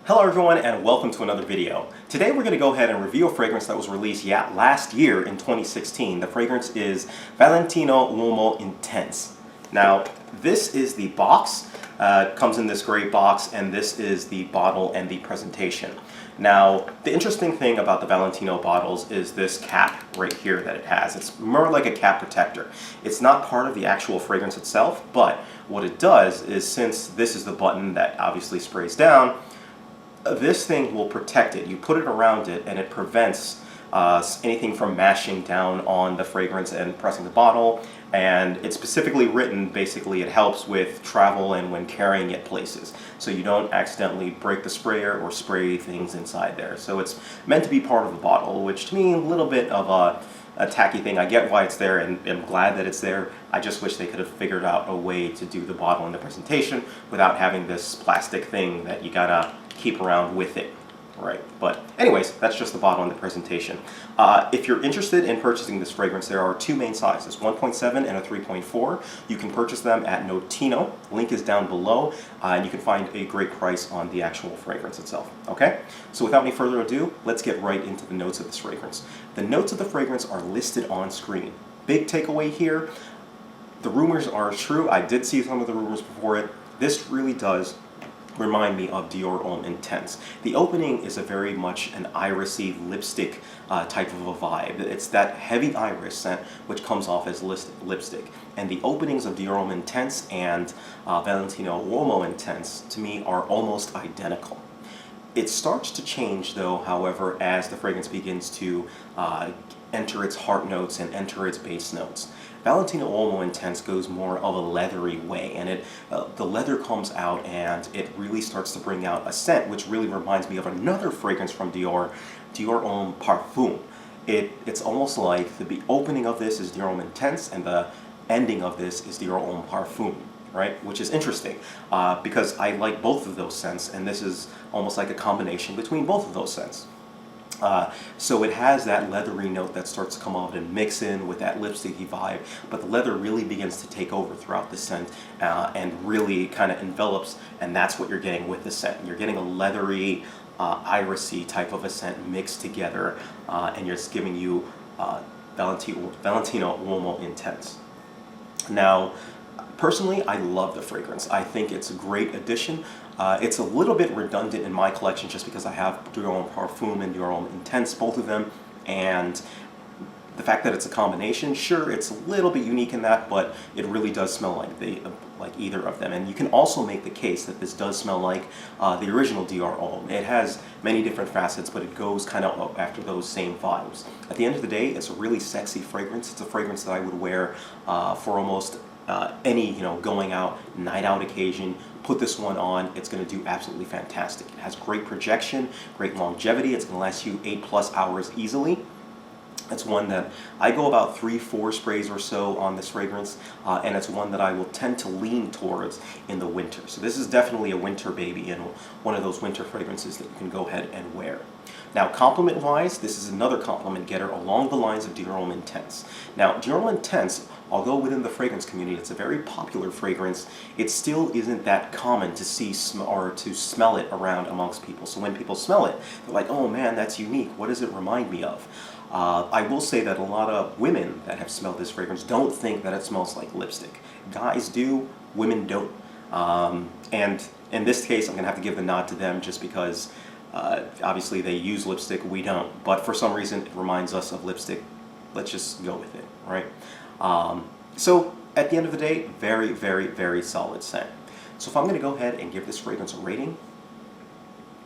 Hello everyone and welcome to another video. Today we're going to go ahead and review a fragrance that was released last year in 2016. The fragrance is Valentino Uomo Intense. Now this is the box, comes in this gray box, and this is the bottle and the presentation. Now the interesting thing about the Valentino bottles is this cap right here that it has. It's more like a cap protector. It's not part of the actual fragrance itself, but what it does is, since this is the button that obviously sprays down, this thing will protect it. You put it around it and it prevents anything from mashing down on the fragrance and pressing the bottle. And it's specifically written, basically it helps with travel and when carrying it places, so you don't accidentally break the sprayer or spray things inside there. So it's meant to be part of the bottle, which to me a little bit of a tacky thing. I get why it's there and I'm glad that it's there. I just wish they could have figured out a way to do the bottle and the presentation without having this plastic thing that you gotta keep around with it, right? But anyways, that's just the bottle and the presentation. If you're interested in purchasing this fragrance, there are two main sizes, 1.7 and a 3.4. You can purchase them at Notino. Link is down below, and you can find a great price on the actual fragrance itself, okay? So without any further ado, let's get right into the notes of this fragrance. The notes of the fragrance are listed on screen. Big takeaway here, the rumors are true. I did see some of the rumors before it. This really does remind me of Dior Homme Intense. The opening is a very much an irisy lipstick type of a vibe. It's that heavy iris scent which comes off as lipstick. And the openings of Dior Homme Intense and Valentino Uomo Intense to me are almost identical. It starts to change though, however, as the fragrance begins to enter its heart notes and enter its base notes. Valentino Uomo Intense goes more of a leathery way, and the leather comes out and it really starts to bring out a scent which really reminds me of another fragrance from Dior, Dior Homme Parfum. It's almost like the opening of this is Dior Homme Intense and the ending of this is Dior Homme Parfum, right? Which is interesting because I like both of those scents, and this is almost like a combination between both of those scents. So it has that leathery note that starts to come out and mix in with that lipsticky vibe, but the leather really begins to take over throughout the scent and really kind of envelops, and that's what you're getting with the scent. You're getting a leathery, irisy type of a scent mixed together, and it's giving you Valentino Uomo Intense. Now, personally, I love the fragrance. I think it's a great addition. It's a little bit redundant in my collection just because I have Dior Homme Parfum and Dior Homme Intense, both of them, and the fact that it's a combination, sure, it's a little bit unique in that, but it really does smell like either of them. And you can also make the case that this does smell like the original Dior Homme. It has many different facets, but it goes kind of after those same vibes. At the end of the day, it's a really sexy fragrance. It's a fragrance that I would wear for almost any going out, night out occasion. Put this one on, it's going to do absolutely fantastic. It has great projection, great longevity. It's going to last you 8+ hours easily. It's one that I go about 3-4 sprays or so on this fragrance, and it's one that I will tend to lean towards in the winter. So this is definitely a winter baby and one of those winter fragrances that you can go ahead and wear. Now, compliment-wise, this is another compliment getter along the lines of Dior Homme Intense. Now, Dior Homme Intense, although within the fragrance community it's a very popular fragrance, it still isn't that common to see or to smell it around amongst people. So when people smell it, they're like, oh man, that's unique. What does it remind me of? I will say that a lot of women that have smelled this fragrance don't think that it smells like lipstick. Guys do, women don't. And in this case, I'm going to have to give the nod to them just because obviously they use lipstick, we don't. But for some reason, it reminds us of lipstick. Let's just go with it, right? So at the end of the day, very, very, very solid scent. So if I'm going to go ahead and give this fragrance a rating,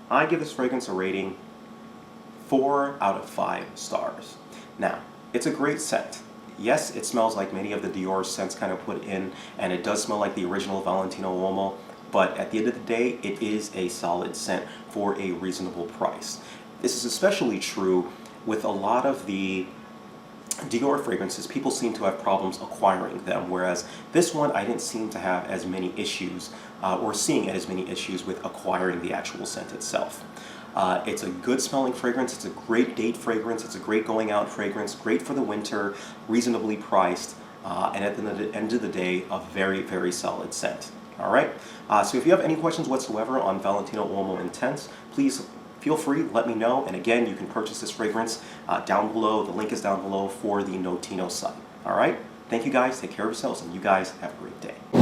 I give this fragrance a rating 4 out of 5 stars. Now, it's a great scent. Yes, it smells like many of the Dior scents kind of put in, and it does smell like the original Valentino Uomo, but at the end of the day, it is a solid scent for a reasonable price. This is especially true with a lot of the Dior fragrances. People seem to have problems acquiring them, whereas this one I didn't seem to have as many issues or seeing as many issues with acquiring the actual scent itself. It's a good smelling fragrance, it's a great date fragrance, it's a great going out fragrance, great for the winter, reasonably priced, and at the end of the day, a very, very solid scent. All right. So if you have any questions whatsoever on Valentino Uomo Intense, please feel free, let me know. And again, you can purchase this fragrance down below. The link is down below for the Notino site. All right. Thank you guys. Take care of yourselves, and you guys have a great day.